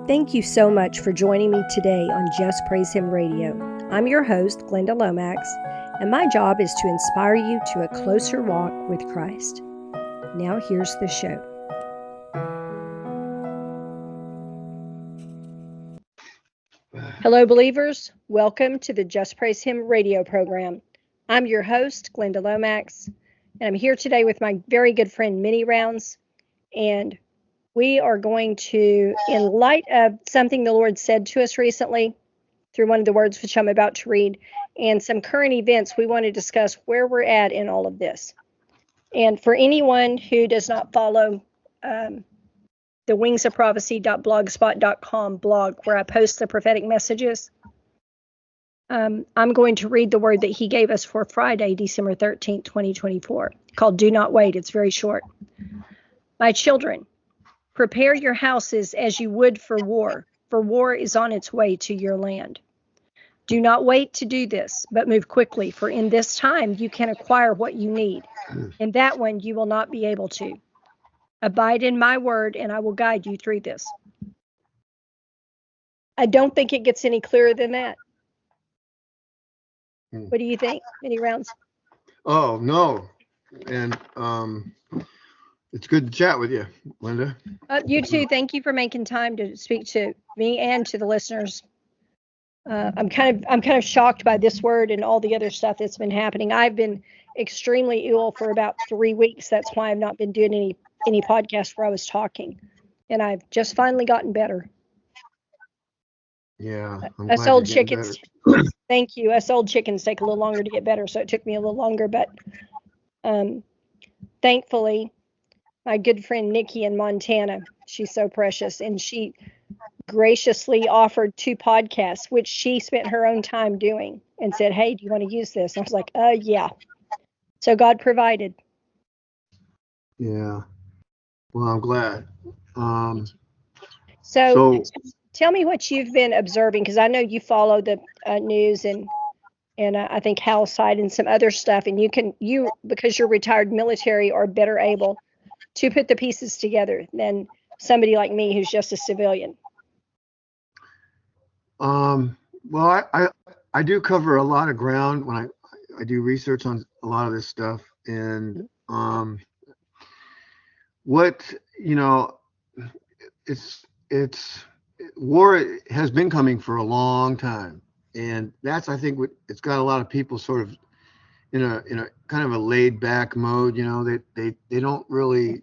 Thank you so much for joining me today on Just Praise Him Radio. I'm your host, Glenda Lomax, and my job is to inspire you to a closer walk with Christ. Now here's the show. Hello, believers. Welcome to the Just Praise Him radio program. I'm your host, Glenda Lomax, and I'm here today with my very good friend, Manyrounds, and we are going to, in light of something the Lord said to us recently through one of the words which I'm about to read, and some current events, we want to discuss where we're at in all of this. And for anyone who does not follow the wingsofprophecy.blogspot.com blog, where I post the prophetic messages, I'm going to read the word that he gave us for Friday, December 13th, 2024, called Do Not Wait. It's very short. My children, prepare your houses as you would for war is on its way to your land. Do not wait to do this, but move quickly, for in this time you can acquire what you need. In that one you will not be able to. Abide in my word, and I will guide you through this. I don't think it gets any clearer than that. What do you think? Manyrounds? Oh, no. And it's good to chat with you, Linda. You too. Thank you for making time to speak to me and to the listeners. I'm kind of shocked by this word and all the other stuff that's been happening. I've been extremely ill for about 3 weeks. That's why I've not been doing any podcasts where I was talking, and I've just finally gotten better. Yeah, us old chickens. Thank you. Us old chickens take a little longer to get better, so it took me a little longer, but thankfully, my good friend Nikki in Montana, she's so precious, and she graciously offered 2 podcasts, which she spent her own time doing, and said, "Hey, do you want to use this?" And I was like, yeah. So God provided. Yeah. Well, I'm glad. So tell me what you've been observing, because I know you follow the news and I think Hal's side and some other stuff, and you because you're retired military are better able to put the pieces together than somebody like me who's just a civilian. Well, I do cover a lot of ground when I do research on a lot of this stuff, and it's war has been coming for a long time, and that's, I think, what it's got a lot of people sort of in a kind of a laid back mode. They don't really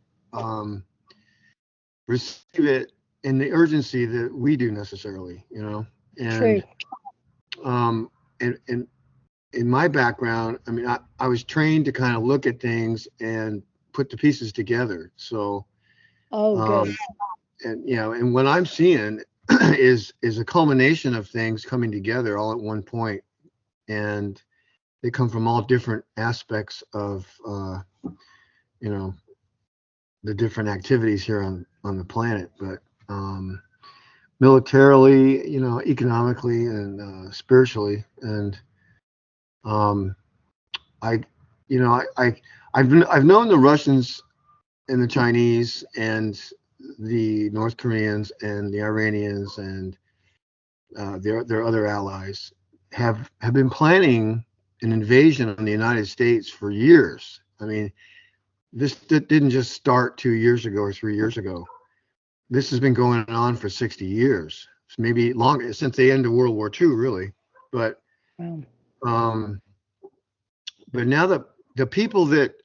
receive it in the urgency that we do necessarily. And True. And in my background, I mean, I was trained to kind of look at things and put the pieces together. So, good. And what I'm seeing is a culmination of things coming together all at one point, and they come from all different aspects of, the different activities here on the planet, but militarily, economically, and spiritually, and I've known the Russians and the Chinese and the North Koreans and the Iranians and their other allies have been planning an invasion on the United States for years. I mean, this didn't just start 2 years ago or 3 years ago. This has been going on for 60 years, maybe longer, since the end of World War II, really. But now the people that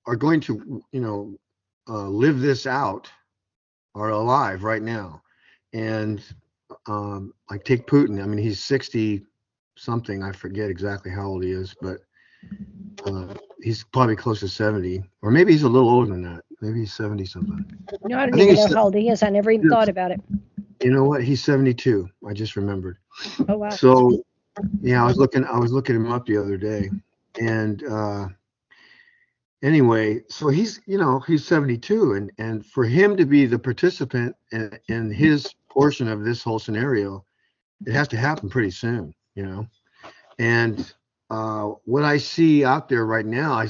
are going to, live this out are alive right now. And like take Putin. I mean, he's 60 something. I forget exactly how old he is, but he's probably close to 70, or maybe he's a little older than that. Maybe he's 70 something. No, I don't even know how old he is. I never even thought about it. You know what? He's 72. I just remembered. Oh, wow. So yeah, I was looking him up the other day, and anyway, so he's 72, and for him to be the participant in his portion of this whole scenario, it has to happen pretty soon, and what I see out there right now,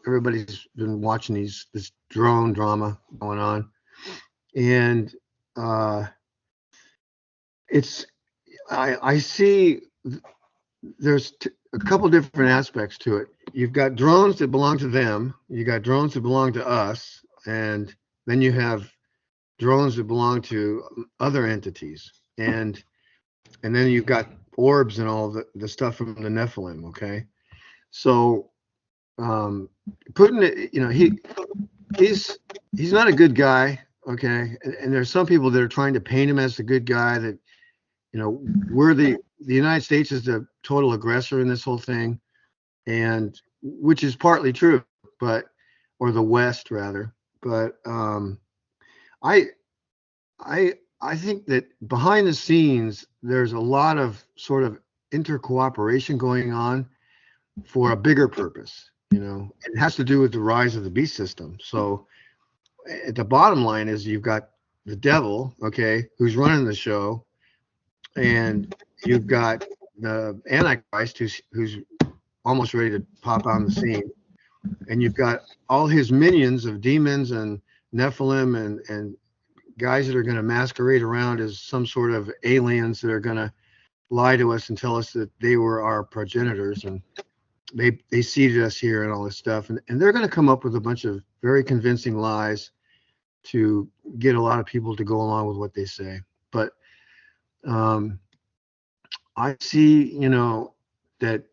everybody's been watching this drone drama going on, and it's I see there's a couple different aspects to it. You've got drones that belong to them, you got drones that belong to us, and then you have drones that belong to other entities, and then you've got orbs and all the stuff from the Nephilim. Okay, so Putin, he's not a good guy. Okay, and there's some people that are trying to paint him as the good guy, that we're the United States is the total aggressor in this whole thing, and which is partly true, but or the West rather, but I I think that behind the scenes there's a lot of sort of intercooperation going on for a bigger purpose. It has to do with the rise of the beast system. So at the bottom line is you've got the devil, okay, who's running the show, and you've got the Antichrist who's almost ready to pop on the scene, and you've got all his minions of demons and Nephilim and guys that are going to masquerade around as some sort of aliens that are going to lie to us and tell us that they were our progenitors and they seeded us here and all this stuff, and they're going to come up with a bunch of very convincing lies to get a lot of people to go along with what they say. But I see, that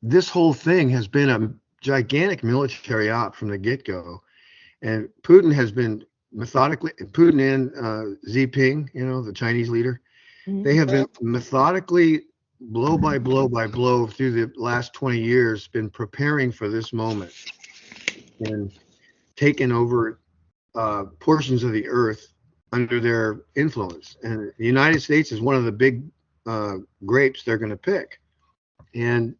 this whole thing has been a gigantic military op from the get-go, and Putin has been methodically, Putin and Xi Jinping, the Chinese leader, they have been methodically, blow by blow by blow, through the last 20 years, been preparing for this moment and taken over portions of the earth under their influence. And the United States is one of the big grapes they're going to pick. And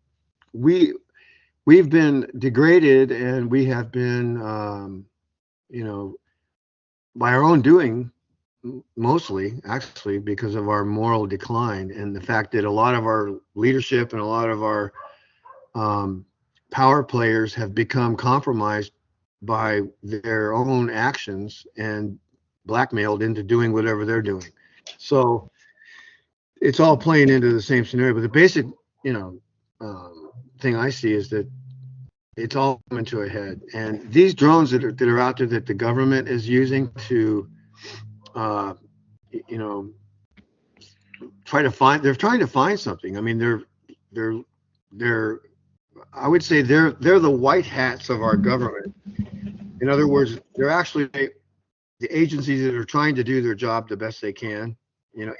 we've been degraded, and we have been, by our own doing, mostly actually because of our moral decline and the fact that a lot of our leadership and a lot of our power players have become compromised by their own actions and blackmailed into doing whatever they're doing. So it's all playing into the same scenario. But the basic, thing I see is that it's all coming to a head. And these drones that are out there that the government is using to, they're trying to find something. I mean, they're I would say they're the white hats of our government. In other words, they're actually the agencies that are trying to do their job the best they can,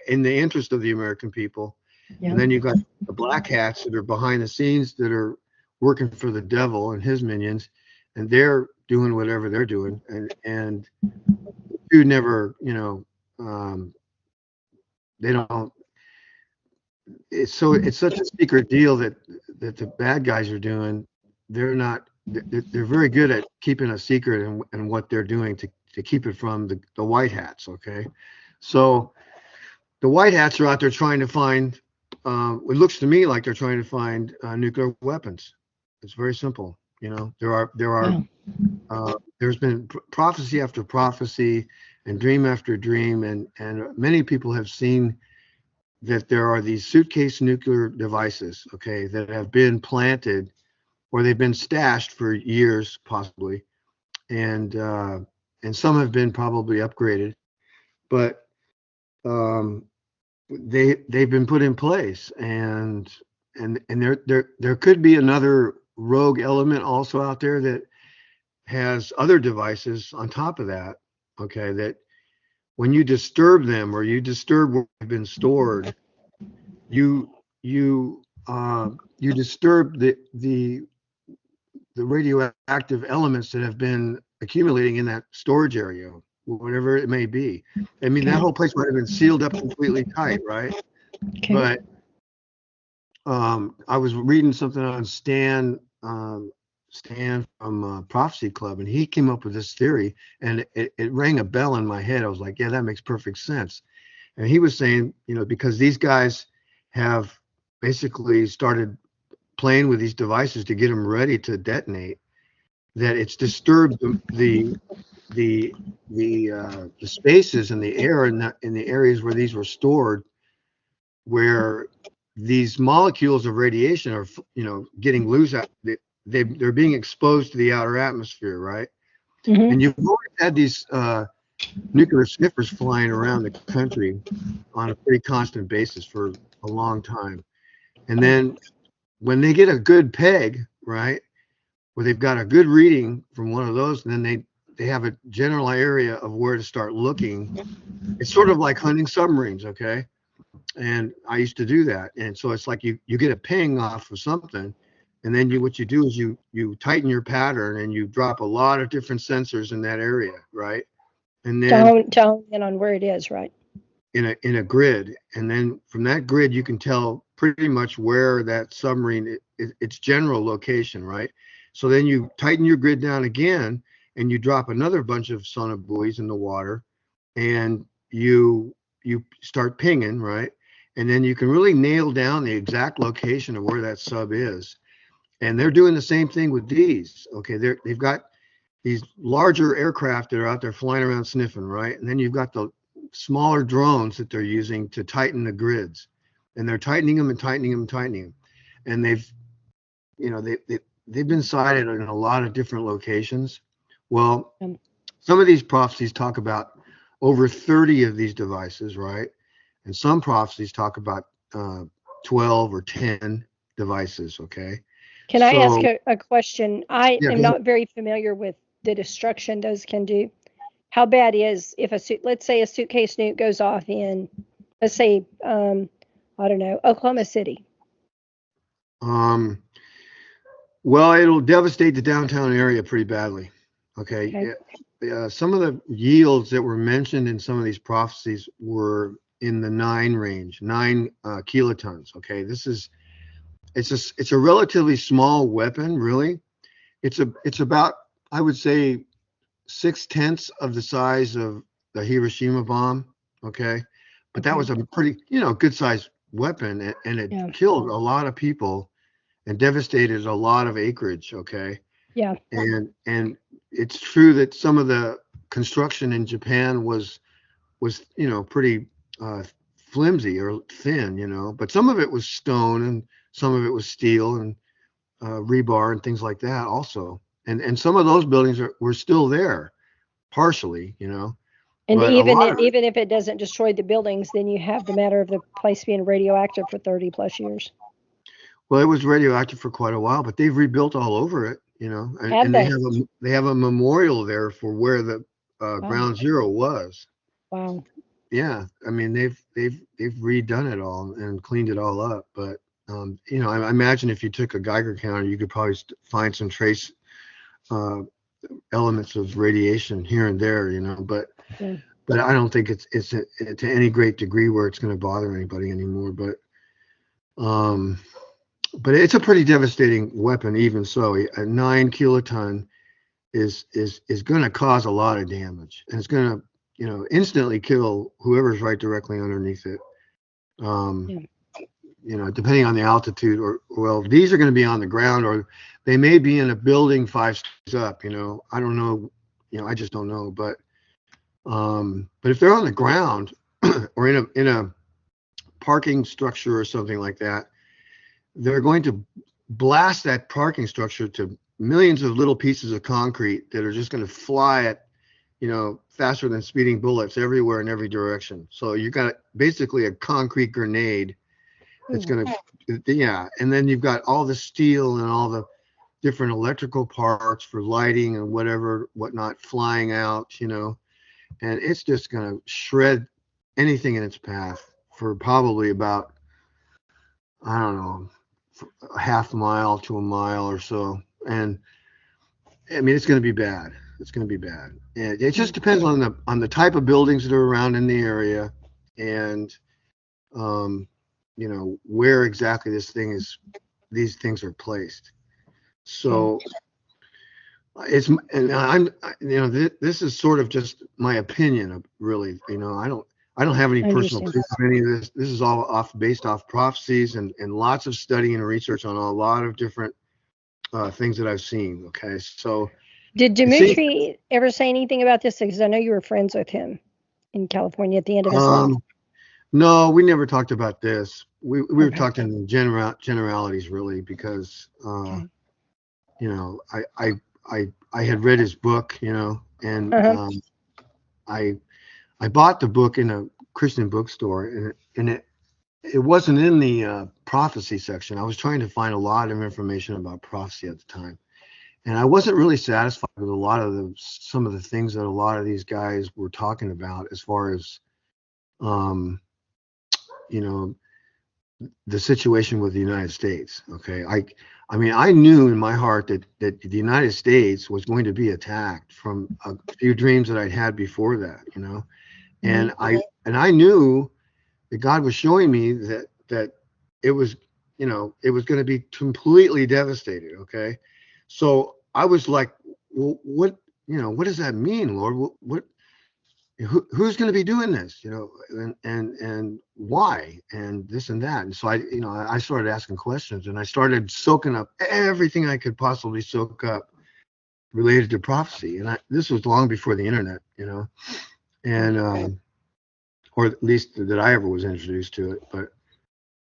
in the interest of the American people. Yeah. And then you've got the black hats that are behind the scenes that are working for the devil and his minions, and they're doing whatever they're doing. And you never, they don't. It's such a secret deal that the bad guys are doing. They're very good at keeping a secret and what they're doing to keep it from the white hats. Okay, so the white hats are out there trying to find. It looks to me like they're trying to find nuclear weapons. It's very simple. There's been prophecy after prophecy and dream after dream, and many people have seen that there are these suitcase nuclear devices, okay, that have been planted or they've been stashed for years, possibly, and some have been probably upgraded, but they've been put in place, and there could be another rogue element also out there that has other devices on top of that, okay, that when you disturb them or you disturb where they've been stored, you disturb the radioactive elements that have been accumulating in that storage area, whatever it may be. I mean, that whole place might have been sealed up completely tight, right? Okay. But I was reading something on Stan from Prophecy Club, and he came up with this theory, and it rang a bell in my head. I was like, yeah, that makes perfect sense. And he was saying, because these guys have basically started playing with these devices to get them ready to detonate, that it's disturbed the the spaces and the air in the areas where these were stored, where these molecules of radiation are, getting loose out. They're being exposed to the outer atmosphere, right? Mm-hmm. And you've always had these nuclear sniffers flying around the country on a pretty constant basis for a long time. And then when they get a good peg, right, where they've got a good reading from one of those, and then they have a general area of where to start looking. It's sort of like hunting submarines, okay? And I used to do that. And so it's like you get a ping off of something, and then what you do is you tighten your pattern and you drop a lot of different sensors in that area, right? And then Tell in on where it is, right? In a grid, and then from that grid you can tell pretty much where that submarine, its general location, right? So then you tighten your grid down again, and you drop another bunch of sonobuoys in the water, and you start pinging, right? And then you can really nail down the exact location of where that sub is. And they're doing the same thing with these. Okay, they've got these larger aircraft that are out there flying around sniffing, right? And then you've got the smaller drones that they're using to tighten the grids, and they're tightening them and tightening them and tightening them. And they've been sighted in a lot of different locations. Well, some of these prophecies talk about over 30 of these devices, right? And some prophecies talk about 12 or 10 devices, okay? Can I ask a question? I am not very familiar with the destruction those can do. How bad is if let's say a suitcase nuke goes off in, let's say, I don't know, Oklahoma City? Well, it'll devastate the downtown area pretty badly. Okay. Some of the yields that were mentioned in some of these prophecies were in the 9 range, 9 kilotons. Okay. It's a relatively small weapon, really. It's about, I would say, 6/10 of the size of the Hiroshima bomb. Okay. But that was a pretty, good sized weapon, and it killed a lot of people and devastated a lot of acreage. Okay. Yeah. And it's true that some of the construction in Japan was pretty flimsy or thin, but some of it was stone and some of it was steel and rebar and things like that also. And some of those buildings were still there partially, And but even if it doesn't destroy the buildings, then you have the matter of the place being radioactive for 30 plus years. Well, it was radioactive for quite a while, but they've rebuilt all over it, and they have a memorial there for where the ground zero was. Wow. Yeah, I mean they've redone it all and cleaned it all up, but I imagine if you took a Geiger counter, you could probably find some trace elements of radiation here and there, but I don't think it's to any great degree where it's going to bother anybody anymore. But it's a pretty devastating weapon. Even so, a 9 kiloton is going to cause a lot of damage, and it's going to instantly kill whoever's right directly underneath it. Depending on the altitude, or well, these are going to be on the ground, or they may be in a building 5 stories up. I don't know. I just don't know. But if they're on the ground or in a parking structure or something like that, they're going to blast that parking structure to millions of little pieces of concrete that are just going to fly at, faster than speeding bullets everywhere in every direction. So you got basically a concrete grenade that's going to, and then you've got all the steel and all the different electrical parts for lighting and whatnot flying out, and it's just going to shred anything in its path for probably about, I don't know, a half mile to a mile or so. And I mean, it's going to be bad. It's going to be bad. And it just depends on the type of buildings that are around in the area, and where exactly these things are placed. So this is sort of just my opinion, really. I don't have any personal proof of any of this. This is all based off prophecies and lots of studying and research on a lot of different things that I've seen. Okay, so Did See, Dimitri ever say anything about this? Because I know you were friends with him in California at the end of his life. no, we never talked about this. We were Okay. talking in generalities really, because Okay. you know, I had read his book, you know, and Uh-huh. I I bought the book in a Christian bookstore, and it wasn't in the prophecy section. I was trying to find a lot of information about prophecy at the time, and I wasn't really satisfied with a lot of some of the things that a lot of these guys were talking about, as far as um, you know, the situation with the United States. Okay, I mean, I knew in my heart that the United States was going to be attacked from a few dreams that I'd had before that, you know, and I knew that God was showing me that it was, you know, it was going to be completely devastated. Okay, so I was like, well, what, you know, what does that mean, Lord? What who's going to be doing this, you know, and why, and this and that. And so I started asking questions, and I started soaking up everything I could possibly soak up related to prophecy. And this was long before the internet, you know, and or at least that I ever was introduced to it. But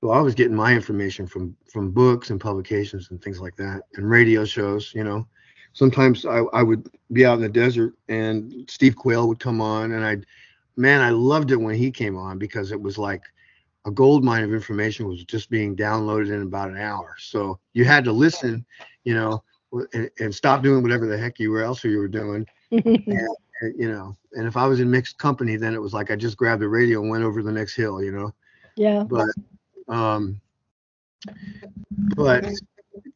well, I was getting my information from books and publications and things like that, and radio shows, you know. Sometimes I would be out in the desert, and Steve Quayle would come on, and I loved it when he came on, because it was like a gold mine of information was just being downloaded in about an hour. So you had to listen, you know, and stop doing whatever the heck you were doing. And, you know, and if I was in mixed company, then it was like I just grabbed the radio and went over the next hill, you know. Yeah. But um, but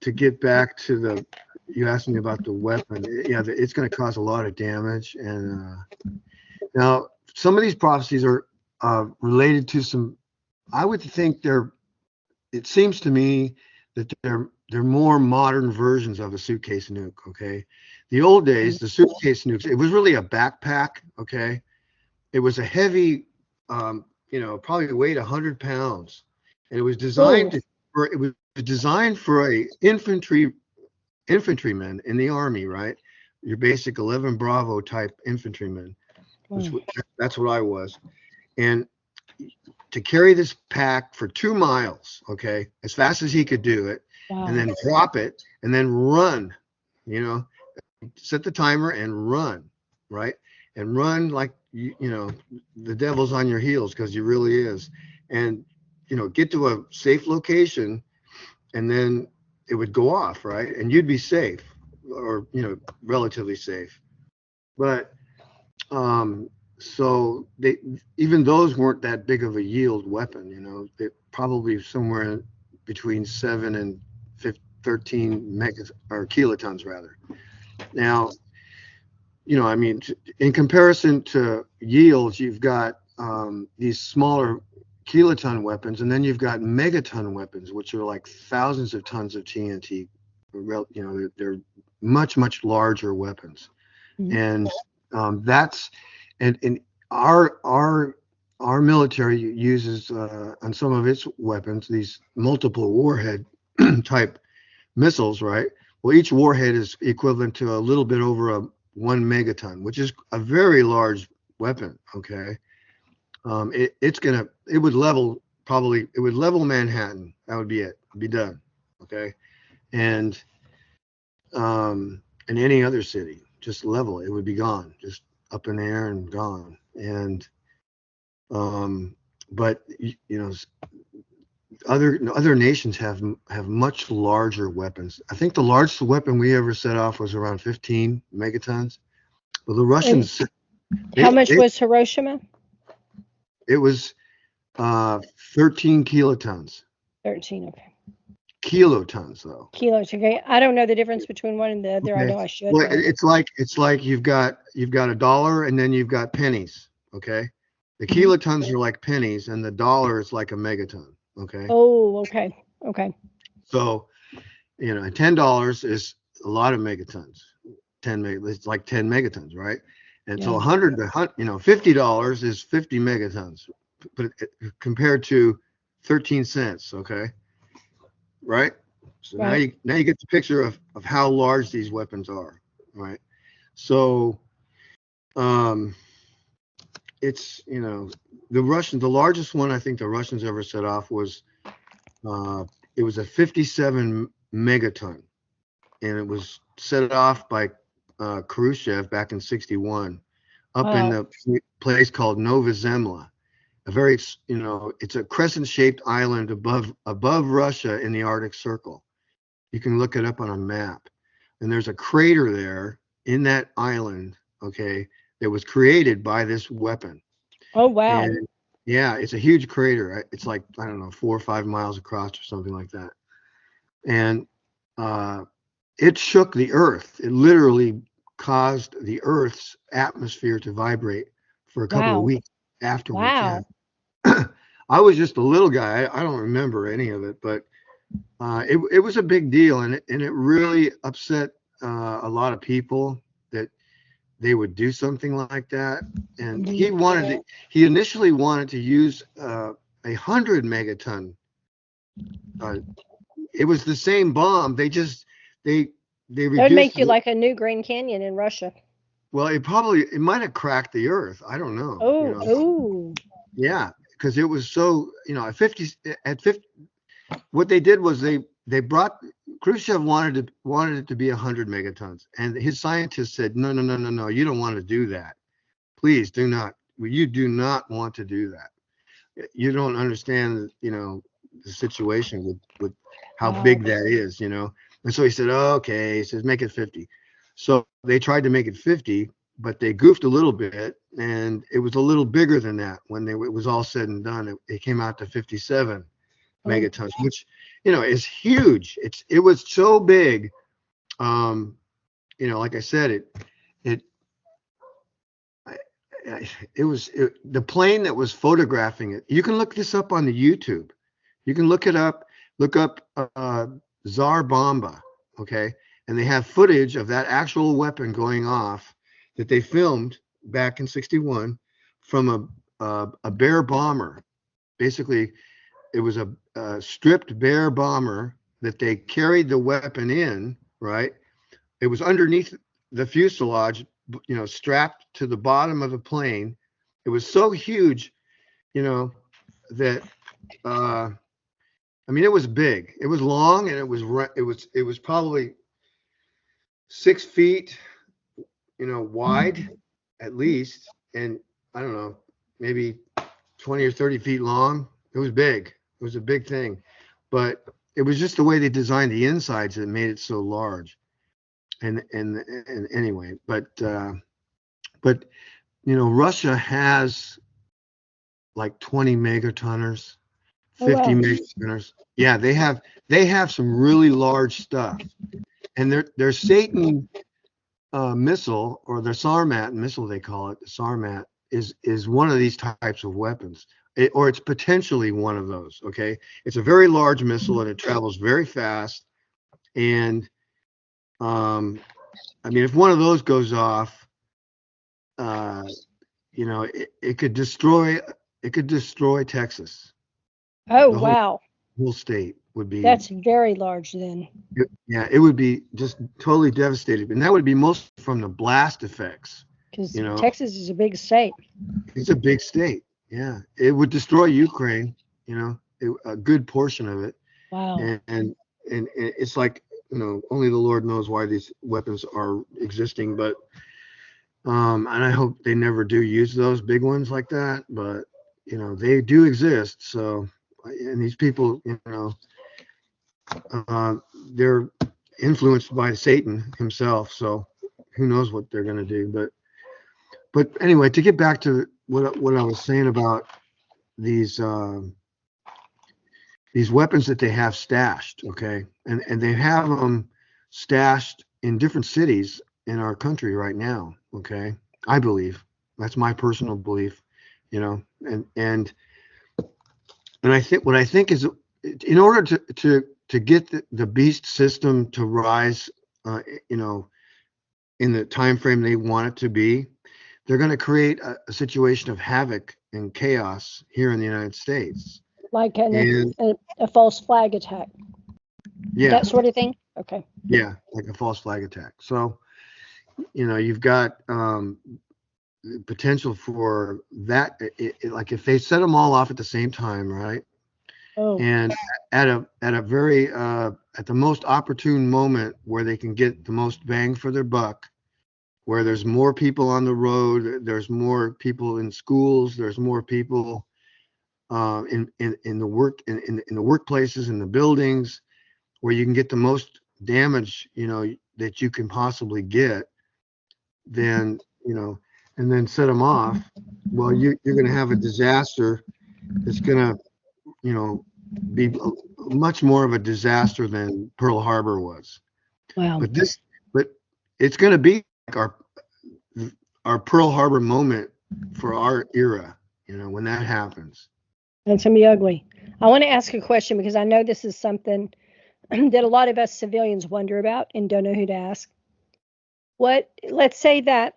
to get back to you asked me about the weapon. Yeah, it's going to cause a lot of damage. And now some of these prophecies are related to some. I would think it seems to me that they're more modern versions of a suitcase nuke. Okay, the old days, the suitcase nukes, it was really a backpack. Okay, it was a heavy, you know, probably weighed 100 pounds, and it was designed Oh, for a infantryman in the army, right? Your basic 11 Bravo type infantryman. wow. That's what I was. And to carry this pack for 2 miles, okay, as fast as he could do it, and Wow. then drop it and then run, you know, set the timer and run, right? And run like, you know, the devil's on your heels, because he really is. And, you know, get to a safe location, and then it would go off, right? And you'd be safe, or, you know, relatively safe. But so even those weren't that big of a yield weapon, you know. They probably somewhere between 7 and 13 megas or kilotons rather. Now, you know, I mean, in comparison to yields, you've got these smaller kiloton weapons, and then you've got megaton weapons, which are like thousands of tons of TNT. You know, they're much larger weapons, Mhm. and that's and our military uses on some of its weapons these multiple warhead type missiles, right? Well, each warhead is equivalent to a little bit over a 1 megaton, which is a very large weapon. Okay, it would level Manhattan. That would be it. It'd be done. Okay, and in any other city, just level it. It would be gone, just up in the air and gone. And but you know, other nations have much larger weapons. I think the largest weapon we ever set off was around 15 megatons. Well, the And Russians, how they, much they was Hiroshima? it was 13 kilotons. 13. Okay. Kilotons, though. Kilos. Okay. I don't know the difference between one and the other. I Okay. know I should, Well, but it's like you've got a dollar, and then you've got pennies. Okay. The Mhm. kilotons are like pennies, and the dollar is like a megaton. Okay. Oh, okay. Okay. So, you know, $10 is a lot of megatons. It's like 10 megatons, right? And so Yeah. 100 you know, $50 is 50 megatons, but compared to 13 cents. Okay. Right. So Right. now you get the picture of how large these weapons are. Right. So it's, the largest one I think the Russians ever set off was it was a 57 megaton, and it was set off by Khrushchev back in 61 up in the place called Nova Zemlya. A very, it's a crescent-shaped island above Russia in the Arctic Circle. You can look it up on a map. And there's a crater there in that island, okay, that was created by this weapon. Oh, wow. And yeah, it's a huge crater. It's like, I don't know, 4 or 5 miles across or something like that. And it shook the earth. It literally caused the earth's atmosphere to vibrate for a couple of weeks afterwards. Wow. Yeah. I was just a little guy. I don't remember any of it, but it was a big deal, and it really upset a lot of people that they would do something like that. And he initially wanted to use 100 megaton. It was the same bomb. They reduced. That would make you like a new Grand Canyon in Russia. Well, it might have cracked the earth. I don't know. Oh. Yeah, because it was so, at 50, what they did was they brought, Khrushchev wanted it to be 100 megatons, and his scientists said, no, you don't want to do that. Please do not. You do not want to do that. You don't understand, the situation with how big that is, And so he said, oh, okay. He says, make it 50. So they tried to make it 50, but they goofed a little bit, and it was a little bigger than that when it was all said and done. It came out to 57 megatons, which is huge. It was so big. Like I said, the plane that was photographing it. You can look this up on the YouTube. You can look up Tsar Bomba, okay? And they have footage of that actual weapon going off that they filmed back in 61 from a Bear bomber. Basically, it was a stripped Bear bomber that they carried the weapon in, right? It was underneath the fuselage, strapped to the bottom of the plane. It was so huge, that it was big. It was long, and it was probably 6 feet, wide at least, and I don't know, maybe 20 or 30 feet long. It was big. It was a big thing, but it was just the way they designed the insides that made it so large. And anyway, but Russia has like 20 megatonners, 50 megatonners. Yeah, they have some really large stuff, and their Satan missile, or the Sarmat missile, they call it, the Sarmat, is one of these types of weapons, or it's potentially one of those. Okay, it's a very large missile, and it travels very fast, and if one of those goes off, it could destroy Texas. Oh, wow. Whole state would be. That's very large then. It would be just totally devastated, and that would be mostly from the blast effects. Because Texas is a big state. It's a big state. Yeah, it would destroy Ukraine. A good portion of it. Wow. And it's like, only the Lord knows why these weapons are existing, but and I hope they never do use those big ones like that, but they do exist. So, and these people, they're influenced by Satan himself, so who knows what they're going to do. But anyway, to get back to what I was saying about these weapons that they have stashed, okay, and they have them stashed in different cities in our country right now, okay. I believe that's my personal belief, and I think what I think is, in order to get the beast system to rise, in the time frame they want it to be, they're going to create a situation of havoc and chaos here in the United States. Like a false flag attack. Yeah. That sort of thing? Okay. Yeah, like a false flag attack. So, you've got potential for that. Like if they set them all off at the same time, right? Oh, And at a very at the most opportune moment where they can get the most bang for their buck, where there's more people on the road, there's more people in schools, there's more people in the in the workplaces, in the buildings, where you can get the most damage, that you can possibly get, then and then set them off. Well, you're going to have a disaster that's going to, be much more of a disaster than Pearl Harbor was. wow. But but it's going to be like our Pearl Harbor moment for our era. When that happens. That's going to be ugly. I want to ask a question because I know this is something that a lot of us civilians wonder about and don't know who to ask. Let's say that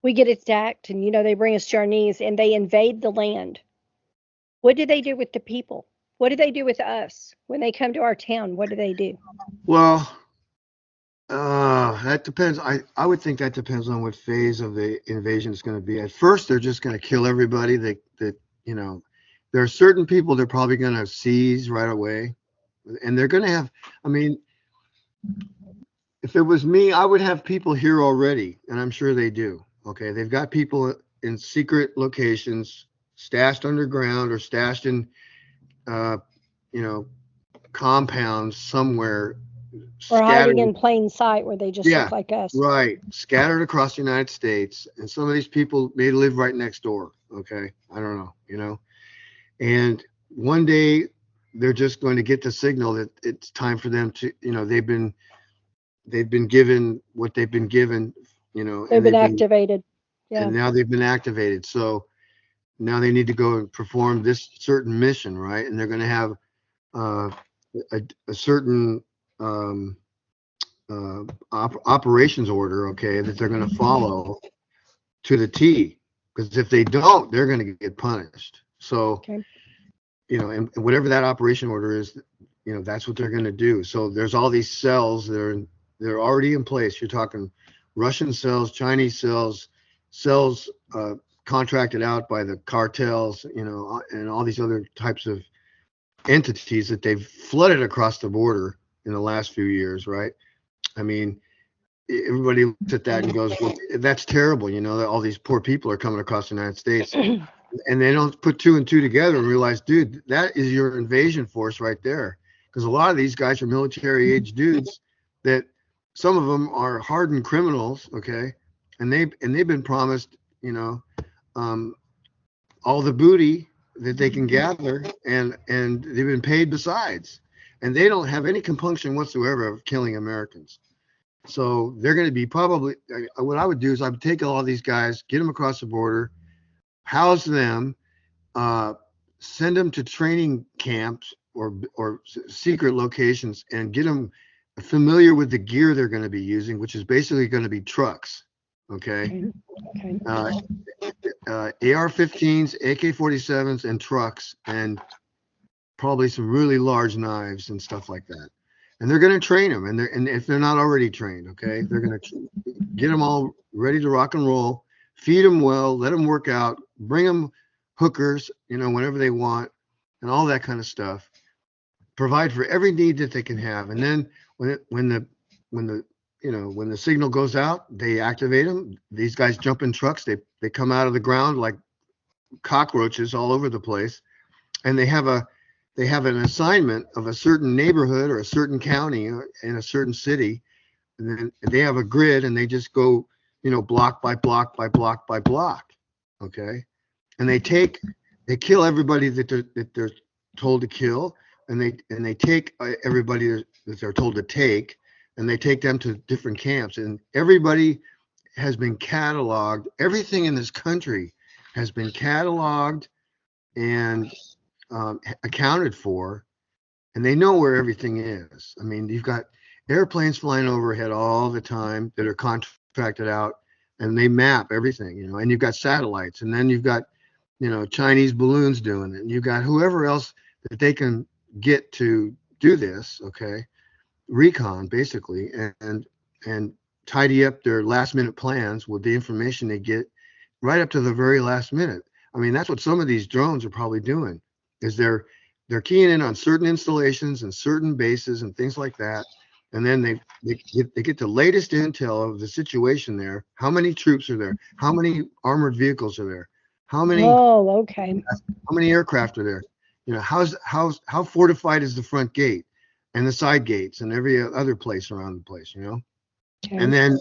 we get attacked and, they bring us to our knees and they invade the land. What do they do with the people? What do they do with us when they come to our town? What do they do? Well, that depends. I would think that depends on what phase of the invasion it's going to be. At first, they're just going to kill everybody. There are certain people they're probably going to seize right away, and they're going to have. I mean, if it was me, I would have people here already, and I'm sure they do. Okay, they've got people in secret locations, stashed underground or stashed in, you know, compounds somewhere, Or hiding scattered. in plain sight where they just Yeah, look like us. right. Scattered across the United States, and some of these people may live right next door. Okay, I don't know. And one day they're just going to get the signal that it's time for them to, they've been given what they've been given, They've been activated. Yeah. and now they've been activated. So now they need to go and perform this certain mission, right? And they're going to have uh, a certain operations order, okay, that they're going to follow to the T. Because if they don't, they're going to get punished. So, Okay. and whatever that operation order is, that's what they're going to do. So there's all these cells they're already in place. You're talking Russian cells, Chinese cells contracted out by the cartels, and all these other types of entities that they've flooded across the border in the last few years, right? I mean, everybody looks at that and goes, well, that's terrible, that all these poor people are coming across the United States. And they don't put two and two together and realize, dude, that is your invasion force right there. Because a lot of these guys are military age dudes that some of them are hardened criminals, okay? And they've been promised, all the booty that they can gather, and they've been paid besides. And they don't have any compunction whatsoever of killing Americans. So they're going to be probably, what I would do is I would take all these guys, get them across the border, house them, send them to training camps or secret locations, and get them familiar with the gear they're going to be using, which is basically going to be trucks. Okay. Okay. AR-15s, AK-47s, and trucks, and probably some really large knives and stuff like that. And they're going to train them, and if they're not already trained, okay, they're going to get them all ready to rock and roll, feed them well, let them work out, bring them hookers, whenever they want, and all that kind of stuff. Provide for every need that they can have, and then when the signal goes out, they activate them. These guys jump in trucks. They come out of the ground like cockroaches all over the place, and they have an assignment of a certain neighborhood or a certain county in a certain city, and then they have a grid, and they just go, block by block by block by block, okay, and they kill everybody that they're told to kill, and they take everybody that they're told to take, and they take them to different camps, and everybody has been cataloged. Everything in this country has been cataloged and accounted for, and they know where everything is. I mean, you've got airplanes flying overhead all the time that are contracted out, and they map everything, and you've got satellites, and then you've got, Chinese balloons doing it, and you've got whoever else that they can get to do this, okay, recon basically, and tidy up their last minute plans with the information they get right up to the very last minute. I mean, that's what some of these drones are probably doing, is they're keying in on certain installations and certain bases and things like that. And then they get the latest intel of the situation there. How many troops are there? How many armored vehicles are there? How many Oh, okay. how many aircraft are there? You know, how fortified is the front gate and the side gates and every other place around the place, you know? Okay. And then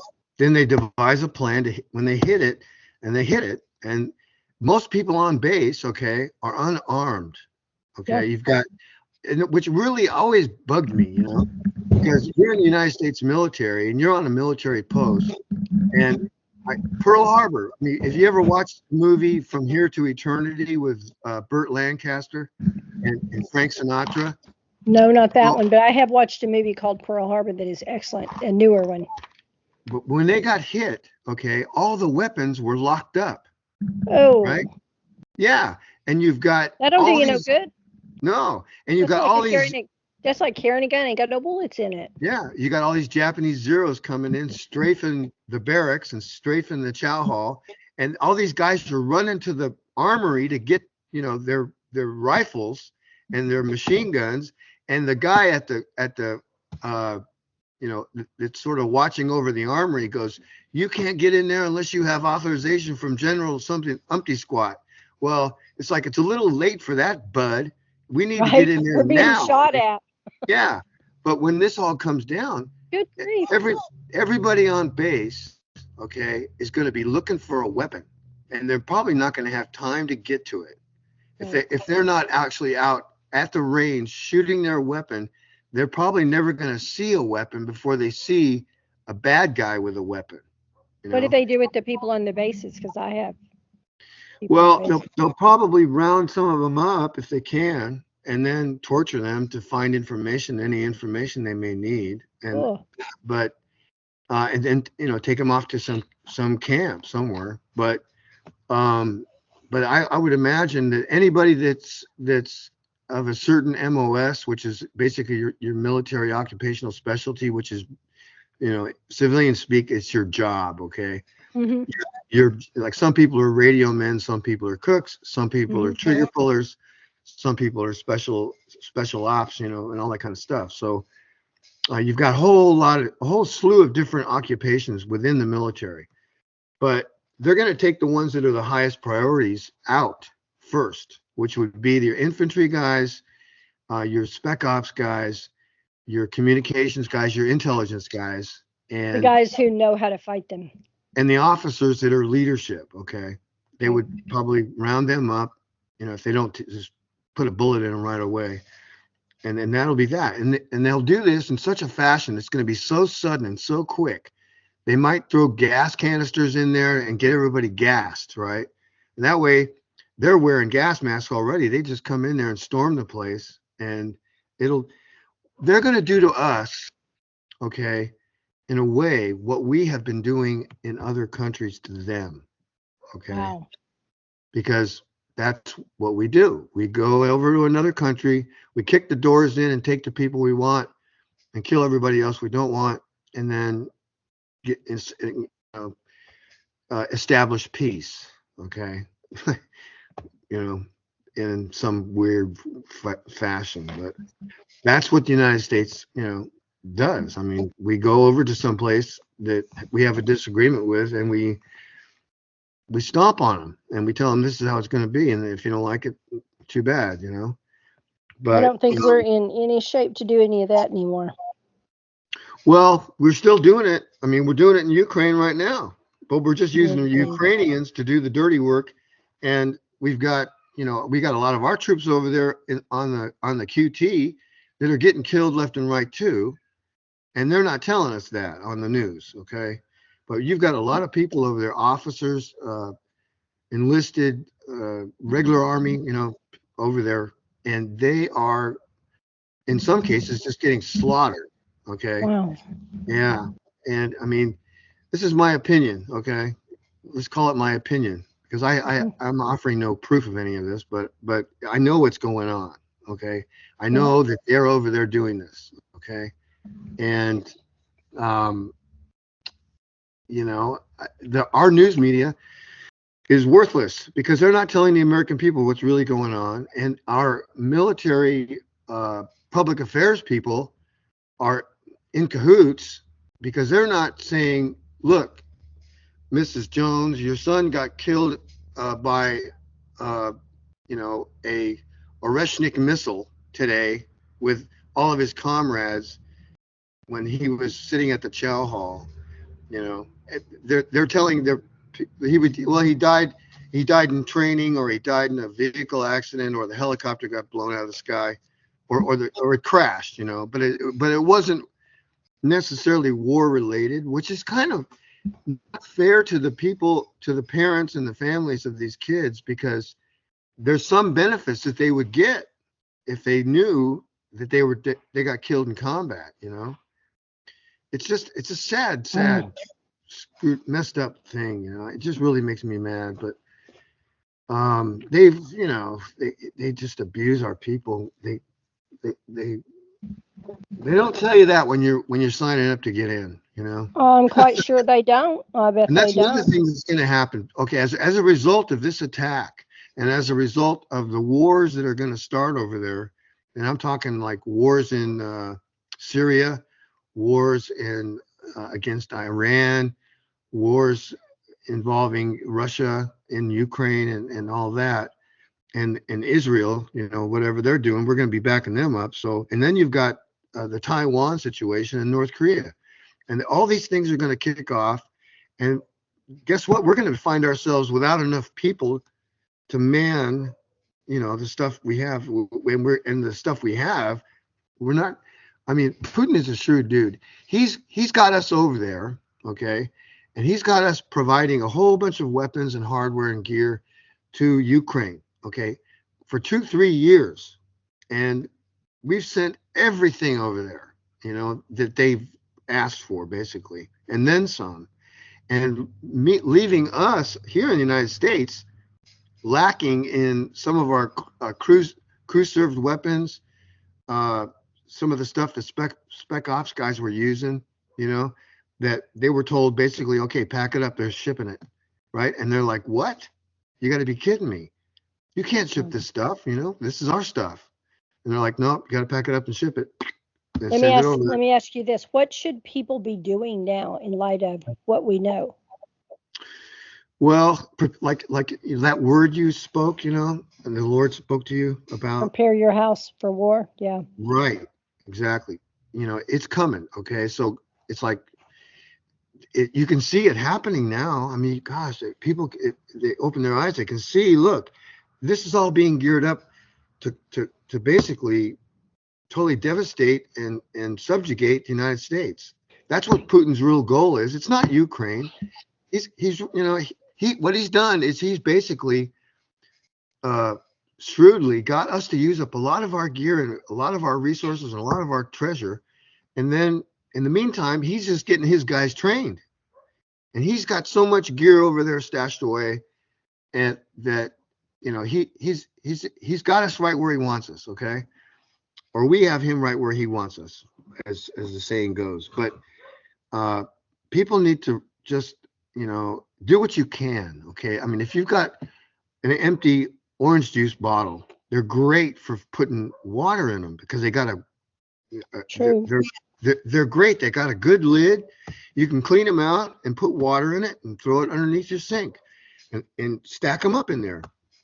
they devise a plan to when they hit it, and they hit it. And most people on base, okay, are unarmed. Okay, Yeah. you've got, which really always bugged me, you know, because you're in the United States military and you're on a military post, and Pearl Harbor. I mean, if you ever watched the movie From Here to Eternity with Burt Lancaster and Frank Sinatra, No, not that well, one, but I have watched a movie called Pearl Harbor that is excellent, a newer one. but when they got hit, okay, all the weapons were locked up, Oh, right? Yeah, and you've got that don't do all you no these, good. no, and you've That's got like all these, that's like carrying a gun, ain't got no bullets in it. yeah, you got all these Japanese Zeros coming in, strafing the barracks and strafing the chow hall, and all these guys are running to the armory to get, you know, their rifles and their machine guns, and the guy at the you know, that's sort of watching over the armory goes, you can't get in there unless you have authorization from General something umpty squat. Well, it's like, it's a little late for that, bud. We need to get in there We're being now. shot at. Yeah, but when this all comes down, Good grief. everybody on base, okay, is going to be looking for a weapon, and they're probably not going to have time to get to it. If they're not actually out at the range shooting their weapon, they're probably never going to see a weapon before they see a bad guy with a weapon. You know? What do they do with the people on the bases? Because I have. Well, they'll probably round some of them up if they can, and then torture them to find information, any information they may need, and and then, you know, take them off to some camp somewhere. But I would imagine that anybody that's of a certain MOS, which is basically your military occupational specialty, which is, you know, civilian speak, it's your job, okay? Mm-hmm. You're like, some people are radio men, some people are cooks, some people are trigger pullers, some people are special ops, you know, and all that kind of stuff. So you've got a whole slew of different occupations within the military, but they're going to take the ones that are the highest priorities out first, which would be your infantry guys, your spec ops guys, your communications guys, your intelligence guys, and the guys who know how to fight them, and the officers that are leadership. Okay, they would probably round them up, you know, if they don't just put a bullet in them right away, and then that'll be that. And they'll do this in such a fashion, it's going to be so sudden and so quick. They might throw gas canisters in there and get everybody gassed, right? And that way, they're wearing gas masks already. They just come in there and storm the place, and they're going to do to us, okay, in a way, what we have been doing in other countries to them, okay? Wow. Because that's what we do. We go over to another country, we kick the doors in and take the people we want and kill everybody else we don't want, and then establish peace, okay? You know, in some weird fashion. But that's what the United States, you know, does. I mean, we go over to some place that we have a disagreement with, and we stomp on them, and we tell them this is how it's going to be, and if you don't like it, too bad, you know. But I don't think we're in any shape to do any of that anymore. Well, we're still doing it. I mean, we're doing it in Ukraine right now, but we're just using the Ukrainians to do the dirty work, and we've got, you know, we got a lot of our troops over there on the QT that are getting killed left and right too, and they're not telling us that on the news, okay? But you've got a lot of people over there, officers, enlisted, regular army, you know, over there, and they are, in some cases, just getting slaughtered, okay? Wow. Yeah, and I mean, this is my opinion, okay? Let's call it my opinion, because I'm offering no proof of any of this, but I know what's going on, okay? I know that they're over there doing this, okay? And our news media is worthless because they're not telling the American people what's really going on. And our military public affairs people are in cahoots because they're not saying, look, Mrs. Jones, your son got killed by, a Oreshnik missile today with all of his comrades when he was sitting at the chow hall. They're telling he died in training, or he died in a vehicle accident, or the helicopter got blown out of the sky, or it crashed, but it wasn't necessarily war related, which is kind of not fair to the parents and the families of these kids, because there's some benefits that they would get if they knew that they got killed in combat. It's a sad, messed up thing. It just really makes me mad. But they just abuse our people. They don't tell you that when you're signing up to get in. I'm quite sure they don't. I bet And that's they one of don't. the things that's going to happen. Okay, as a result of this attack, and as a result of the wars that are going to start over there, and I'm talking like wars in Syria, wars in against Iran, wars involving Russia in Ukraine, and all that, and Israel, whatever they're doing, we're going to be backing them up. So, and then you've got the Taiwan situation in North Korea, and all these things are going to kick off. And guess what? We're going to find ourselves without enough people to man, the stuff we have. And the stuff we have, we're not. I mean, Putin is a shrewd dude. He's got us over there, okay, and he's got us providing a whole bunch of weapons and hardware and gear to Ukraine, okay, for 2-3 years, and we've sent everything over there, that they've asked for, basically, and then some, and leaving us here in the United States lacking in some of our crew-served weapons, some of the stuff that spec ops guys were using, that they were told basically, okay, pack it up, they're shipping it, right? And they're like, what? You got to be kidding me. You can't ship this stuff, this is our stuff. And they're like, no, you got to pack it up and ship it. Let me ask you this. What should people be doing now in light of what we know? Well, like that word you spoke, and the Lord spoke to you about. Prepare your house for war. Yeah. Right. Exactly. It's coming. Okay. So it's like, you can see it happening now. I mean, gosh, people, they open their eyes, they can see, look, this is all being geared up to basically totally devastate and subjugate the United States. That's what Putin's real goal is. It's not Ukraine. He's what he's done is he's basically shrewdly got us to use up a lot of our gear and a lot of our resources and a lot of our treasure. And then in the meantime, he's just getting his guys trained. And he's got so much gear over there stashed away, and that, he's got us right where he wants us, okay? Or we have him right where he wants us, as the saying goes. But people need to just, do what you can, okay? I mean, if you've got an empty orange juice bottle, they're great for putting water in them because they got they're great. They got a good lid. You can clean them out and put water in it and throw it underneath your sink and stack them up in there.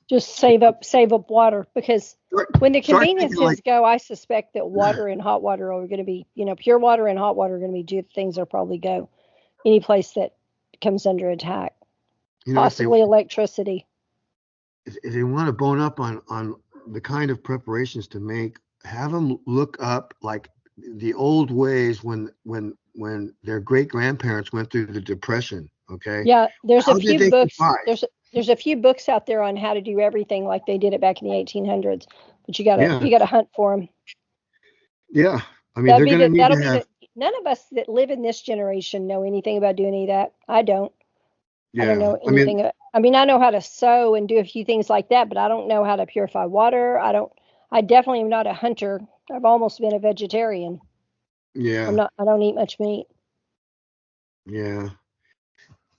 Just save up water, because when the conveniences go, I suspect that water and hot water are going to be, pure water and hot water are going to be things that probably go any place that comes under attack. Possibly electricity. If they want to bone up on the kind of preparations to make, have them look up like the old ways when their great grandparents went through the Depression. Okay. Yeah, there's a few books. There's a few books out there on how to do everything like they did it back in the 1800s, but you gotta hunt for them. Yeah, I mean, they're gonna need to have. None of us that live in this generation know anything about doing any of that. I don't. Yeah, I don't know anything. I know how to sew and do a few things like that, but I don't know how to purify water. I definitely am not a hunter. I've almost been a vegetarian. Yeah. I don't eat much meat. Yeah.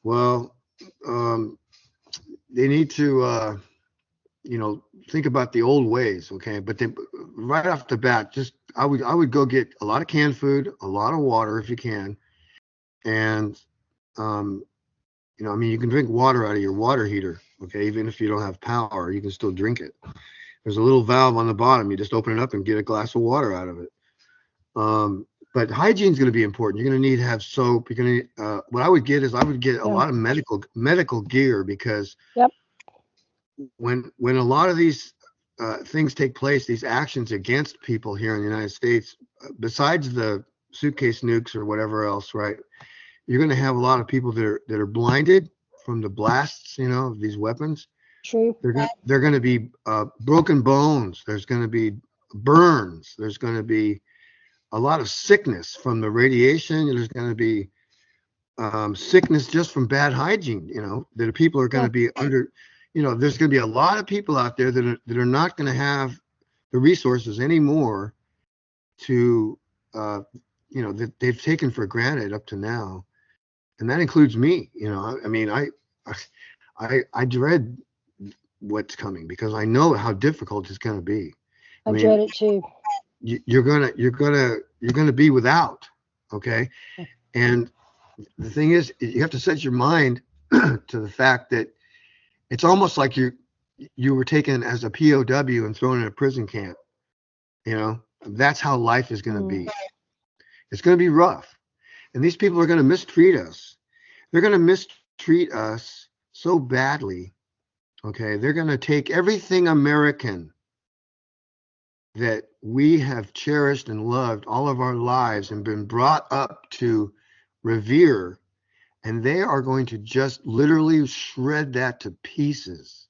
Well, they need to, think about the old ways, okay? But they, right off the bat, just I would go get a lot of canned food, a lot of water if you can, and um, I mean, you can drink water out of your water heater, okay? Even if you don't have power, you can still drink it. There's a little valve on the bottom. You just open it up and get a glass of water out of it. But hygiene is going to be important. You're going to need to have soap. You're going to what I would get is I would get a Yeah. lot of medical gear, because Yep. when a lot of these things take place, these actions against people here in the United States, besides the suitcase nukes or whatever else, right? You're going to have a lot of people that are blinded from the blasts, of these weapons. True. They're going to be broken bones. There's going to be burns. There's going to be a lot of sickness from the radiation. There's going to be sickness just from bad hygiene. That people are going to be under. There's going to be a lot of people out there that are not going to have the resources anymore to, that they've taken for granted up to now, and that includes me. I mean, I dread what's coming because I know how difficult it's going to be. I dread it too. You're gonna be without, okay? And the thing is, you have to set your mind to the fact that it's almost like you were taken as a POW and thrown in a prison camp. That's how life is going to be. It's going to be rough, and these people are going to mistreat us. They're going to mistreat us so badly. Okay, they're going to take everything American that we have cherished and loved all of our lives and been brought up to revere, and they are going to just literally shred that to pieces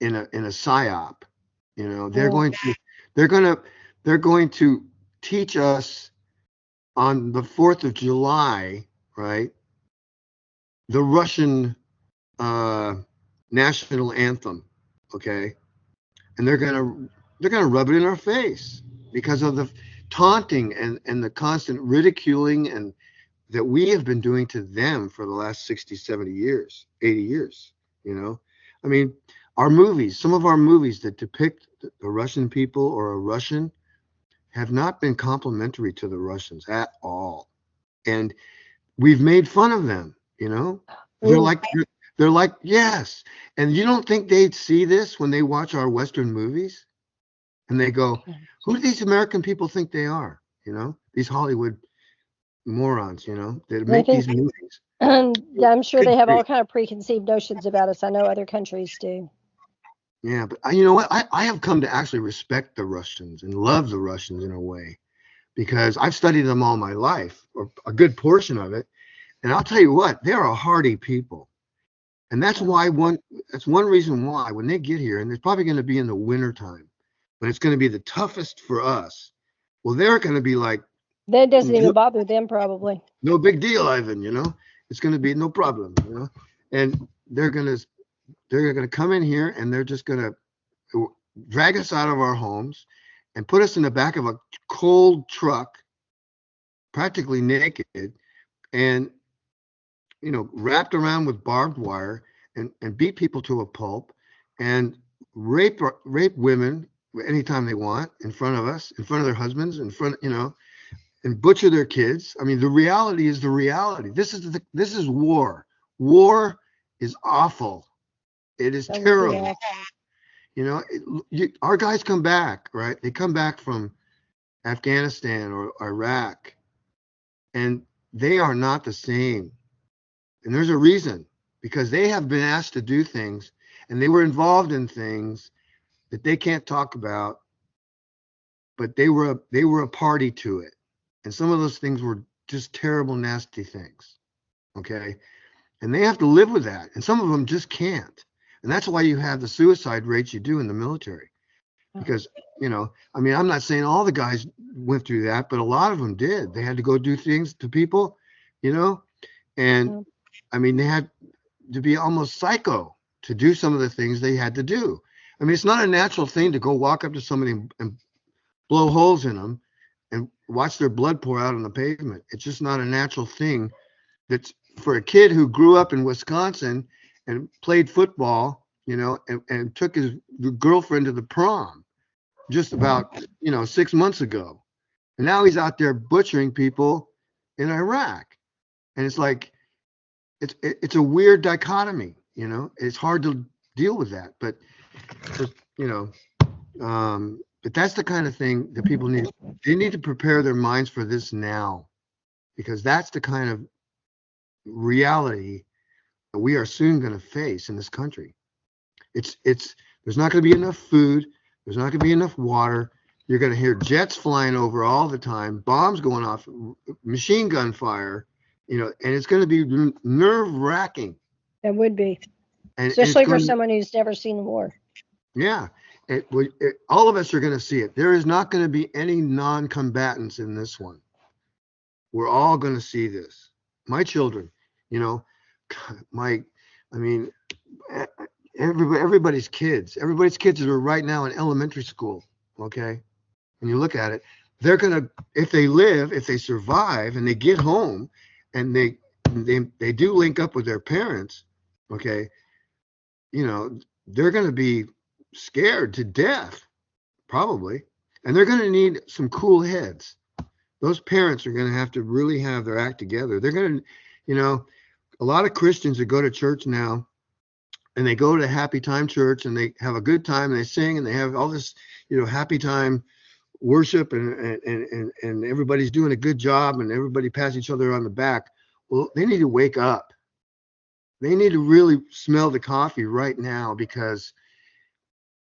in a psyop. They're going to teach us on the 4th of July, right? The Russian national anthem, okay? And they're gonna rub it in our face because of the taunting and the constant ridiculing and that we have been doing to them for the last 60, 70 years, 80 years. I mean, some of our movies that depict the Russian people or a Russian have not been complimentary to the Russians at all. And we've made fun of them, they're like, yes. And you don't think they'd see this when they watch our Western movies? And they go, who do these American people think they are? These Hollywood morons, that make these movies. Yeah, I'm sure they have all kind of preconceived notions about us. I know other countries do. Yeah, but you know what? I have come to actually respect the Russians and love the Russians in a way because I've studied them all my life, or a good portion of it. And I'll tell you what, they're a hardy people. And that's one reason why when they get here, and it's probably going to be in the winter time, but it's going to be the toughest for us. Well, they're going to be like, that doesn't even bother them probably. No big deal, Ivan, it's going to be no problem, and they're going to come in here and they're just going to drag us out of our homes and put us in the back of a cold truck, practically naked, and wrapped around with barbed wire and beat people to a pulp and rape women anytime they want in front of us, in front of their husbands, and butcher their kids. I mean, the reality is the reality. This is war. War is awful. It is terrible. Our guys come back, right? They come back from Afghanistan or Iraq, and they are not the same. And there's a reason, because they have been asked to do things, and they were involved in things that they can't talk about, but they were a party to it. And some of those things were just terrible, nasty things. Okay. And they have to live with that. And some of them just can't. And that's why you have the suicide rates you do in the military. Because, I mean, I'm not saying all the guys went through that, but a lot of them did. They had to go do things to people, and I mean, they had to be almost psycho to do some of the things they had to do. I mean, it's not a natural thing to go walk up to somebody and blow holes in them and watch their blood pour out on the pavement. It's just not a natural thing that's for a kid who grew up in Wisconsin and played football, and took his girlfriend to the prom just about, 6 months ago. And now he's out there butchering people in Iraq. And it's like, it's a weird dichotomy, it's hard to deal with that. But, but that's the kind of thing that people need. They need to prepare their minds for this now, because that's the kind of reality that we are soon going to face in this country. There's not going to be enough food. There's not going to be enough water. You're going to hear jets flying over all the time, bombs going off, machine gun fire, and it's going to be nerve-wracking. It would be, especially for someone who's never seen war. Yeah, all of us are going to see it. There is not going to be any non-combatants in this one. We're all going to see this. My children, everybody's kids are right now in elementary school. Okay. When you look at it, they're going to, if they survive and they get home and they do link up with their parents. Okay. They're going to be scared to death probably. And they're going to need some cool heads. Those parents are going to have to really have their act together. They're going to, a lot of Christians that go to church now, and they go to Happy Time Church and they have a good time and they sing and they have all this, happy time worship and everybody's doing a good job and everybody pats each other on the back. Well, they need to wake up. They need to really smell the coffee right now, because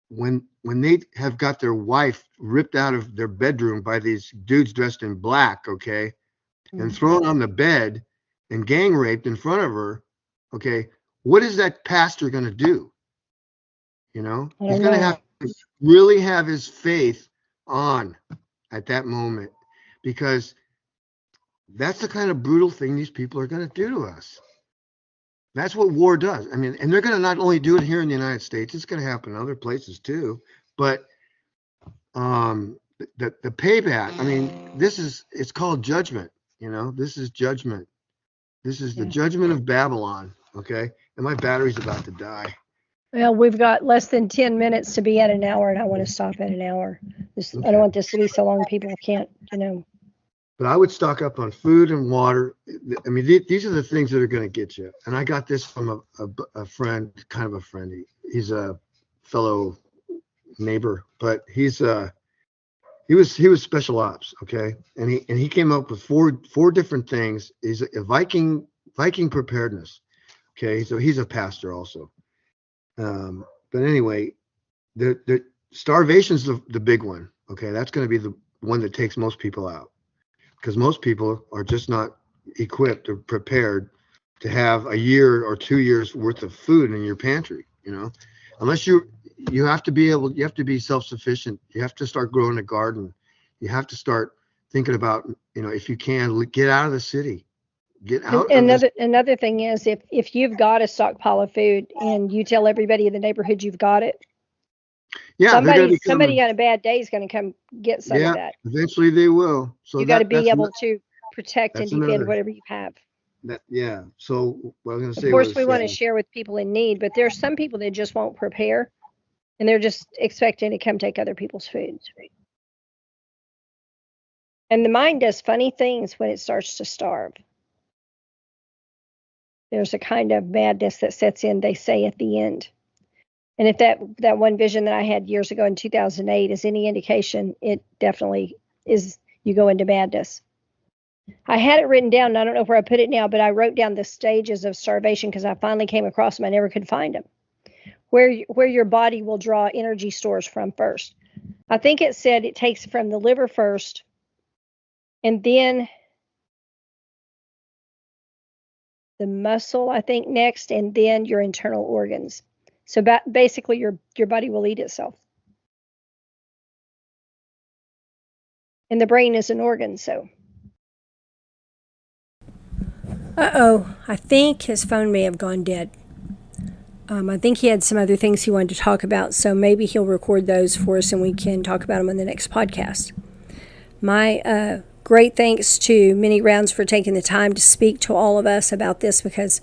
when they have got their wife ripped out of their bedroom by these dudes dressed in black, okay, and thrown on the bed and gang raped in front of her, okay, what is that pastor going to do? He's going to have to really have his faith on at that moment, because that's the kind of brutal thing these people are going to do to us. That's what war does. I mean, and they're going to not only do it here in the United States, it's going to happen in other places too. But the payback, I mean, it's called judgment. This is judgment. This is the judgment of Babylon. Okay. And my battery's about to die. Well, we've got less than 10 minutes to be at an hour, and I want to stop at an hour. Okay. I don't want this to be so long people can't, But I would stock up on food and water. I mean, these are the things that are going to get you. And I got this from a friend, kind of a friend. He's a fellow neighbor, but he was special ops, okay? And he came up with four different things. He's a Viking preparedness, okay? So he's a pastor also. But anyway, the starvation's the big one, okay? That's going to be the one that takes most people out, because most people are just not equipped or prepared to have a year or 2 years worth of food in your pantry, unless you have to be self-sufficient. You have to start growing a garden. You have to start thinking about, if you can, get out of the city, get out. Another thing is, if you've got a stockpile of food and you tell everybody in the neighborhood you've got it, yeah, somebody on a bad day is going to come get some of that. Eventually they will. So you got to be able to protect and defend whatever you have. So what I was going to say, of course, we want to share with people in need, but there's some people that just won't prepare, and they're just expecting to come take other people's food. And the mind does funny things when it starts to starve. There's a kind of madness that sets in, they say, at the end. And if that one vision that I had years ago in 2008 is any indication, it definitely is. You go into madness. I had it written down. I don't know where I put it now, but I wrote down the stages of starvation because I finally came across them. I never could find them. Where your body will draw energy stores from first. I think it said it takes from the liver first, and then the muscle, I think, next, and then your internal organs. So basically, your body will eat itself. And the brain is an organ, so. Uh-oh, I think his phone may have gone dead. I think he had some other things he wanted to talk about, so maybe he'll record those for us and we can talk about them on the next podcast. My Great thanks to Manyrounds for taking the time to speak to all of us about this, because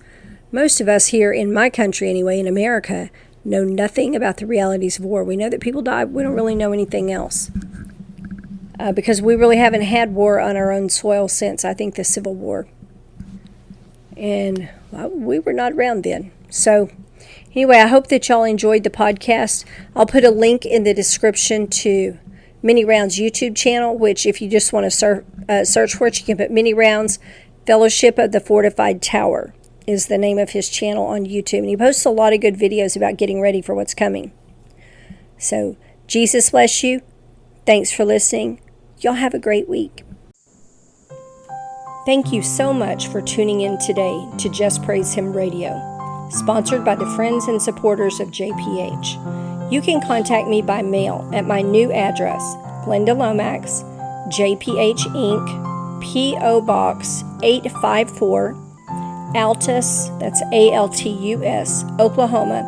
most of us here in my country, anyway, in America, know nothing about the realities of war. We know that people die. We don't really know anything else because we really haven't had war on our own soil since, I think, the Civil War. And we were not around then. So anyway, I hope that y'all enjoyed the podcast. I'll put a link in the description to Manyrounds' YouTube channel, which if you just want to search for it, you can put Manyrounds Fellowship of the Fortified Tower is the name of his channel on YouTube. And he posts a lot of good videos about getting ready for what's coming. So Jesus bless you. Thanks for listening. Y'all have a great week. Thank you so much for tuning in today to Just Praise Him Radio, sponsored by the friends and supporters of JPH. You can contact me by mail at my new address, Glenda Lomax, JPH Inc., P.O. Box 854, Altus, that's Altus, Oklahoma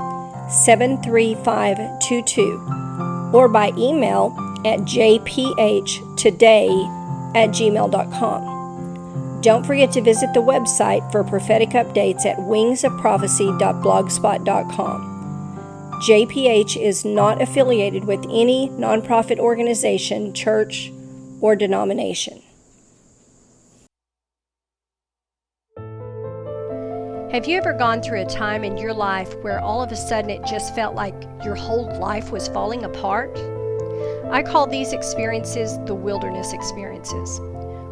73522, or by email at jphtoday@gmail.com. Don't forget to visit the website for prophetic updates at wingsofprophecy.blogspot.com. JPH is not affiliated with any nonprofit organization, church, or denomination. Have you ever gone through a time in your life where all of a sudden it just felt like your whole life was falling apart? I call these experiences the wilderness experiences.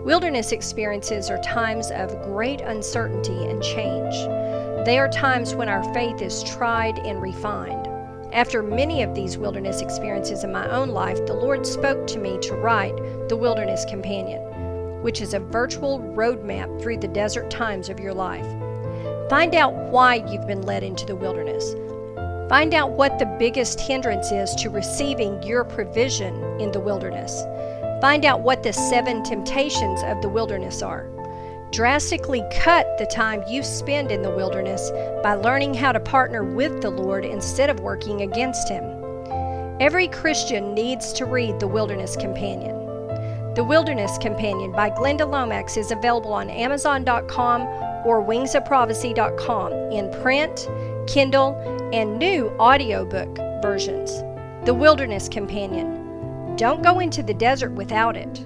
Wilderness experiences are times of great uncertainty and change. They are times when our faith is tried and refined. After many of these wilderness experiences in my own life, the Lord spoke to me to write The Wilderness Companion, which is a virtual roadmap through the desert times of your life. Find out why you've been led into the wilderness. Find out what the biggest hindrance is to receiving your provision in the wilderness. Find out what the 7 temptations of the wilderness are. Drastically cut the time you spend in the wilderness by learning how to partner with the Lord instead of working against Him. Every Christian needs to read The Wilderness Companion. The Wilderness Companion by Glenda Lomax is available on Amazon.com or wingsofprophecy.com in print, Kindle, and new audiobook versions. The Wilderness Companion. Don't go into the desert without it.